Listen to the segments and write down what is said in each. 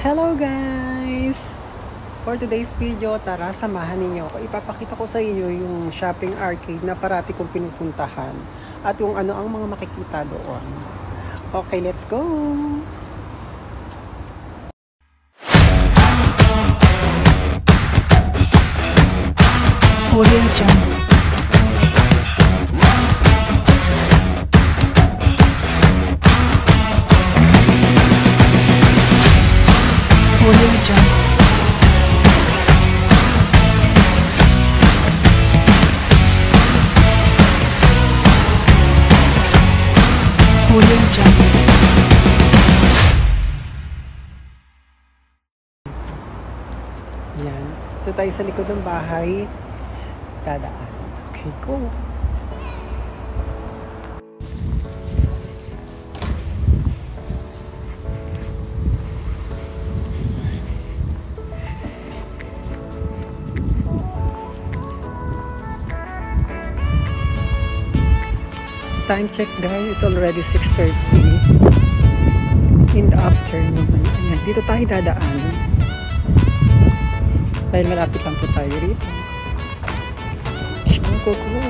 Hello guys! For today's video, tara samahan ninyo ako. Ipapakita ko sa inyo yung shopping arcade na parati kong pinupuntahan at yung ano ang mga makikita doon. Okay, let's go! Audio Jungle. Audio Jungle. Audio Jungle. Yan. Ito tayo sa likod ng bahay. Dadaan. Okay, go! Time check guys, it's already 6:30 in the afternoon. Ayan, dito tayo dadaan dahil malapit lang po tayo rito. Go, go.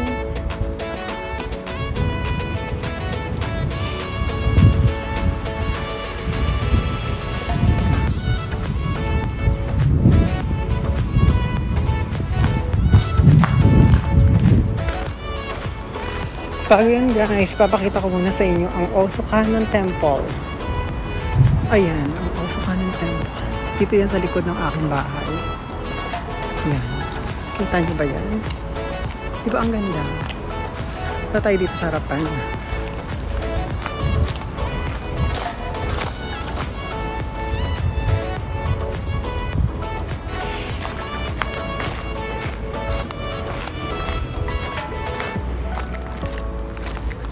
Bago yan guys, papakita ko muna sa inyo ang Osokanon Temple. Ayan, ang Osokanon Temple. Dito yan sa likod ng aking bahay. Yan. Kita nyo ba yan? Diba ang ganda? Punta tayo dito sa harapan.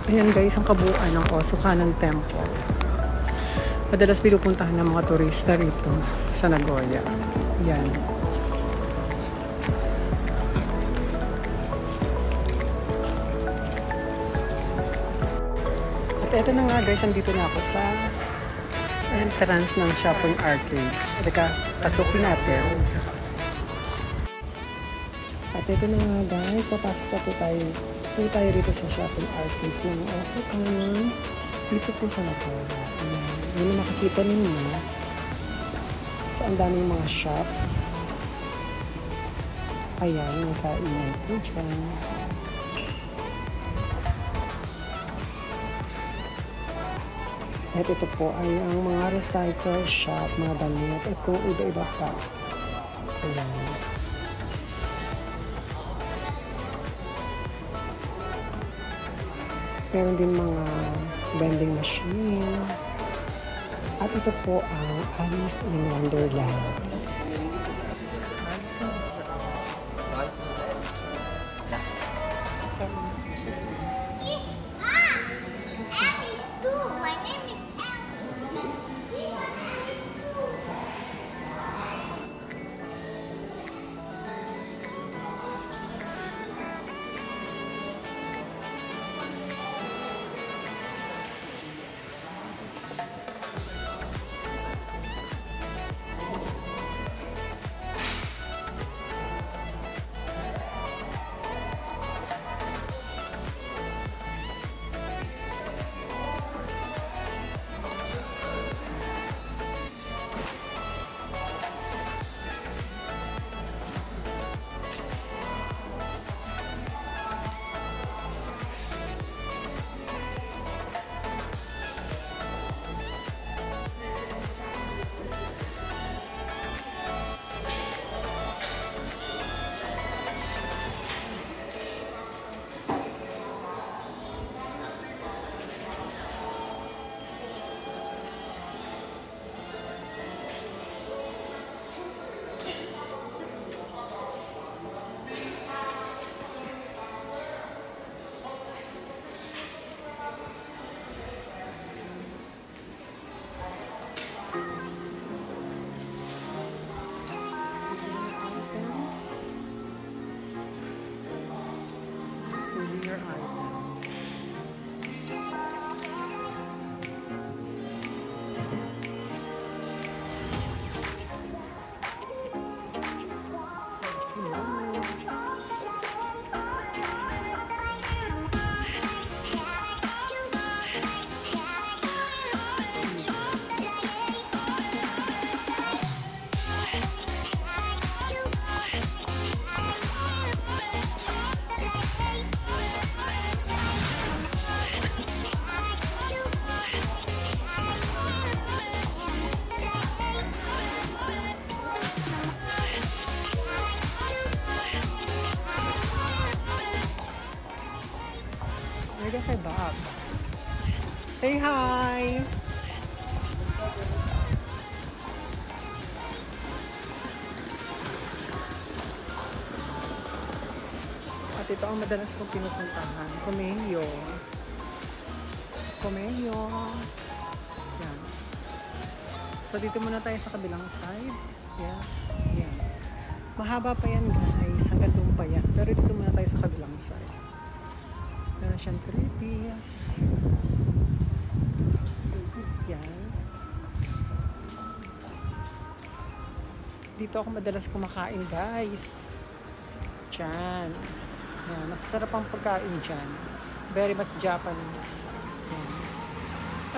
Ayan guys, ang kabuuan ng Osokanon Temple. Madalas pinupuntahan ng mga turista rito sa Nagoya. Yan. At eto na nga guys, andito na ako sa entrance ng shopping arcade. Halika, pasukin natin. At eto na nga guys, papasok na po tayo. Punta tayo rito sa shopping arcades ng Osokanon. Dito po sa Nagoya. Ayan. Yun na makikita ninyo. So, ang daming mga shops. Ayan, yung kainan po dyan. At ito po ay ang mga recycle shop, mga damit, at kung iba-iba pa. Ayan. Meron din mga vending machine. At ito po ang Alice in Wonderland. Okay, back. Say hi! At ito ang madalas kong pinupuntahan. Comelio. Comelio. Yan. So, dito muna tayo sa kabilang side. Yes. Yan. Mahaba pa yan, guys. Hanggang doon pa yan. Pero dito muna tayo sa kabilang side. Meron siyang creepies. Yan. Dito ako madalas kumakain, guys. Diyan. Yan. Masasarap ang pagkain dyan. Very much Japanese. Yan.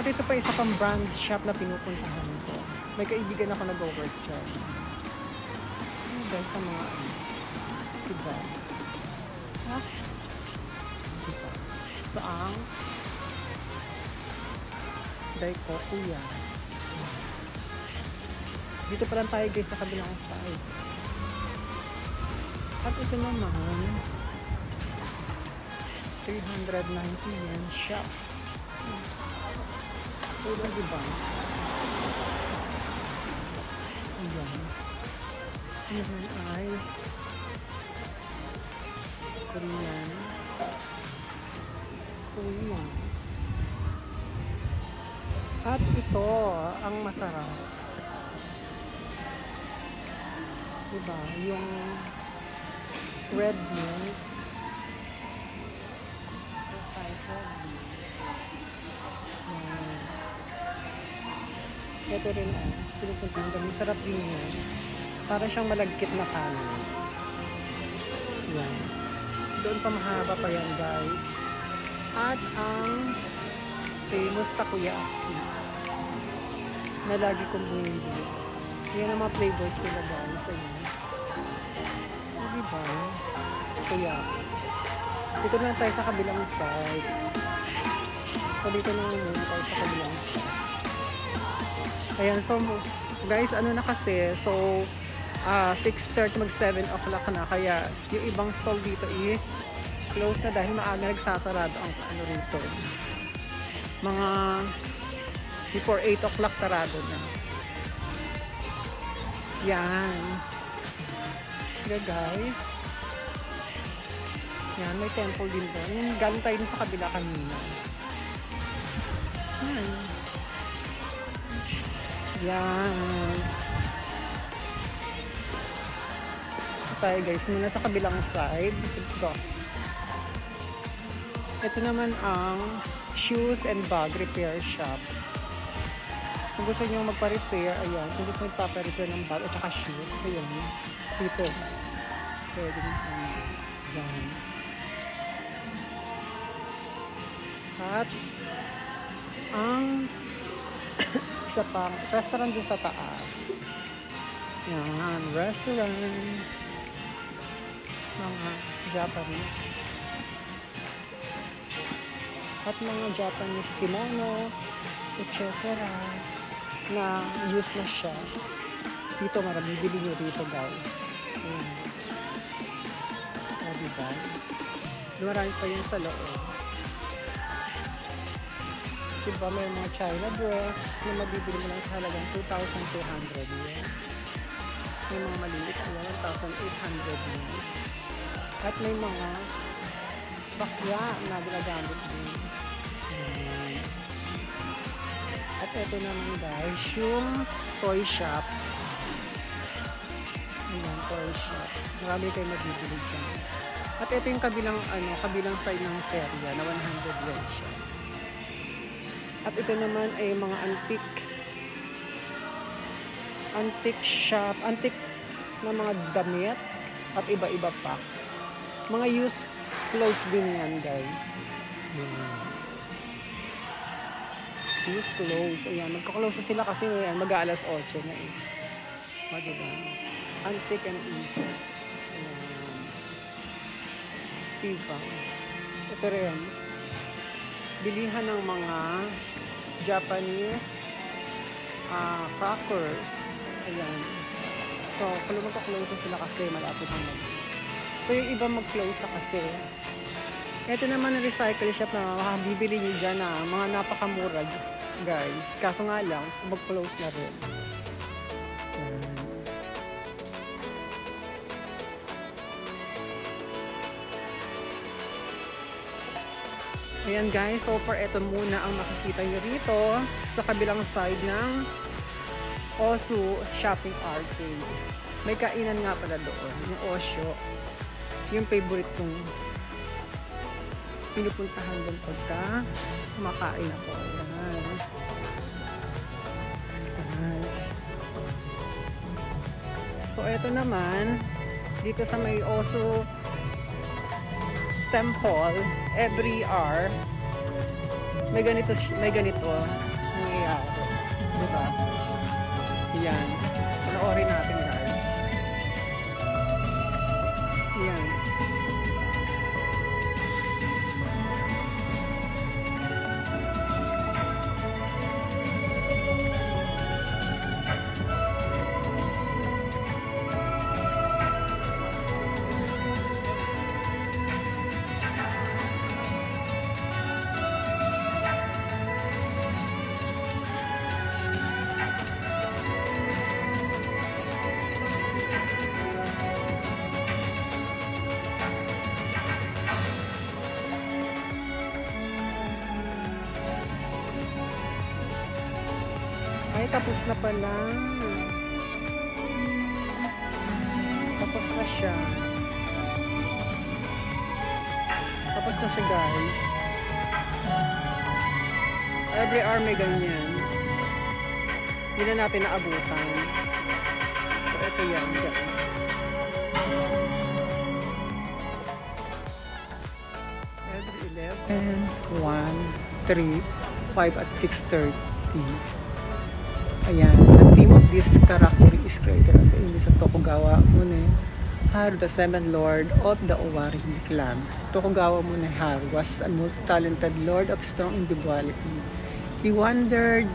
At ito pa isa pang brand shop na pinupuntahan ko. May kaibigan ako nag-work dyan. Dahil sa mga diba? Ha? Diba? So, ang Daikoku yan. Dito pa lang tayo, guys, sa kabilang side. At ito naman 390 yen shop. Ito, diba? Ayan. Ayan ay Korean. Korean. At ito ang masarap. Diba? Yung red beans. Recycled beans. Ayan. Ito rin ay pinupuntahan. Masarap din yun. Para siyang malagkit na kanin. Yan. Doon pa mahaba pa yan, guys. At ang famous takoyaki na lagi kong bumibili. Yan ang mga flavors nila, guys. Ayan. Diba? Takoyaki. Dito na tayo sa kabilang side. So, dito na muna tayo sa kabilang side. Ayan, so, guys, ano na kasi, so, 6:30 mag 7 o'clock na, kaya yung ibang stall dito is close na dahil maaga nagsasarado ang ano rito. Mga before 8 o'clock sarado na. Yan. Yeah, guys. Yan, may temple din doon. Galing tayo sa kabila kanina. Yan. Yan. Tayo, guys, muna sa kabilang side. Ito naman ang shoes and bag repair shop. Kung gusto nyo magpa-repair, ayan. Kung gusto nyo magpa-repair ng bag at saka shoes, ayan. Dito. Pwede nyo. Ayan. At ang isa pang restaurant din sa taas. Yan. Restaurant. Mga Japanese. At mga Japanese kimono, etc. na use na siya. Dito marami bili nyo dito, guys. Ayan. Diba? Marami pa yun sa loob. Diba may mga China dress na mabibili mo lang sa halagang 2,200 yen. May mga maliit na 1,800 yen. At may mga bakya na ginagamit din. At ito naman, guys, yung toy shop. Ayan, toy shop. Marami kayo mabibili dyan. At ito yung kabilang side ng serya na 100 yen siya. At ito naman ay mga antique shop, antique na mga damit at iba-iba pa. Mga used clothes din yan, guys. Used clothes. Ayan, magka-close na sila kasi mag-aalas 8 na eh. Diba? Antique and antique. Ayan. Diba? Ito rin. Bilihan ng mga Japanese crackers. Ayan. So, magka-close na sila kasi malapit ang mag. So, yung iba mag-close na kasi Ito naman ang recycle shop na makakabibili nyo dyan na mga napakamura, guys. Kaso nga lang, mag-close na rin. Ayan. Ayan guys, so far ito muna ang makikita nyo rito sa kabilang side ng Osu Shopping Arcade. May kainan nga pala doon, yung Osyo. Yung favorite kong pinupuntahan doon pagka kumakain ako. Ayan. Nice. So ito naman, dito sa may Osu Temple, every hour may ganito nangyayari, diba? Yan, panoorin natin guys. Yan. Ay, tapos na pala. Tapos na siya. Tapos na siya, guys. Every hour may ganyan. Hindi na natin naabutan. So, ito yan, guys. Every 11, 1, 3, 5 at 6:30. Ayan, the theme of this character is created at the end sa Tokugawa Mune Haru, the seventh lord of the Owari clan. Tokugawa Mune Haru was a multi-talented lord of strong individuality. He wandered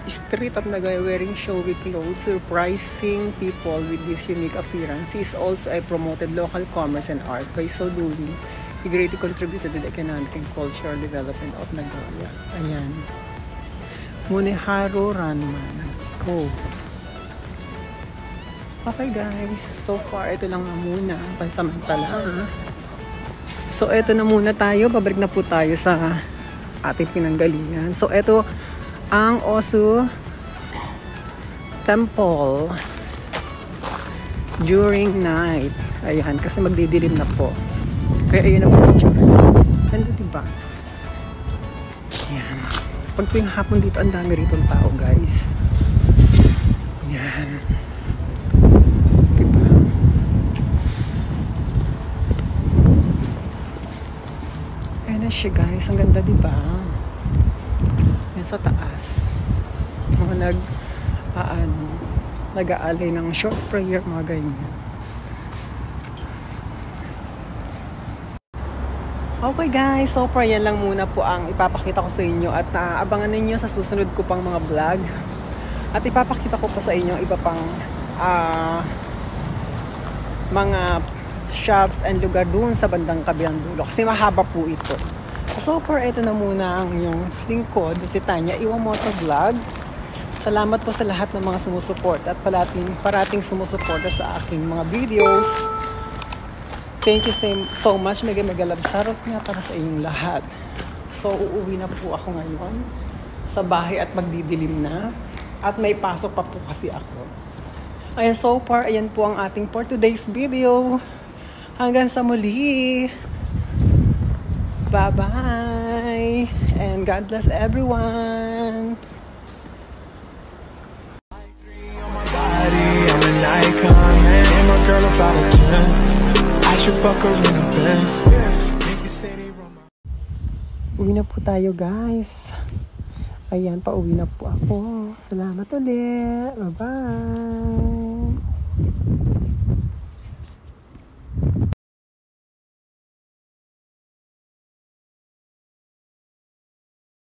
street of Nagoya wearing showy clothes, surprising people with this unique appearance. He is also a promoted local commerce and arts. By so doing, he greatly contributed to the economic and cultural development of Nagoya. Ayan. Muneharu Ranman. Go. Okay guys, so far ito lang muna pansamantala. So ito na muna tayo, babalik na po tayo sa ating pinanggalingan. So ito ang Osu Temple during night. Ayan, kasi magdidilim na po. Kaya ayun na po yung tsura. Ganda diba? Ayan. Pag tuwing hapon dito, ang dami rito ng tao, guys. Yan. Diba? Ayan na siya, guys. Ang ganda, diba? Yan sa taas. Mga nag-aalay ng short prayer, mga ganyan. Okay guys, so far yan lang muna po ang ipapakita ko sa inyo at abangan ninyo sa susunod ko pang mga vlog at ipapakita ko pa sa inyo iba pang mga shops and lugar doon sa bandang kabilang dulo kasi mahaba po ito. So far ito na muna ang inyong lingkod, si Tanya Iwamoto Vlog. Salamat po sa lahat ng mga sumusuporta at parating sumusuporta sa aking mga videos. Thank you so much. Mega love sarot nga para sa inyong lahat. So, uuwi na po ako ngayon sa bahay at magdidilim na. At may pasok pa po kasi ako. Ayan, so far, ayan po ang ating for today's video. Hanggang sa muli. Bye-bye. And God bless everyone. I'm an icon, man. And my girl about a 10. Fuck her in a Benz. Uwi na po tayo guys. Ayan, pauwi na po ako. Salamat ulit. Bye-bye.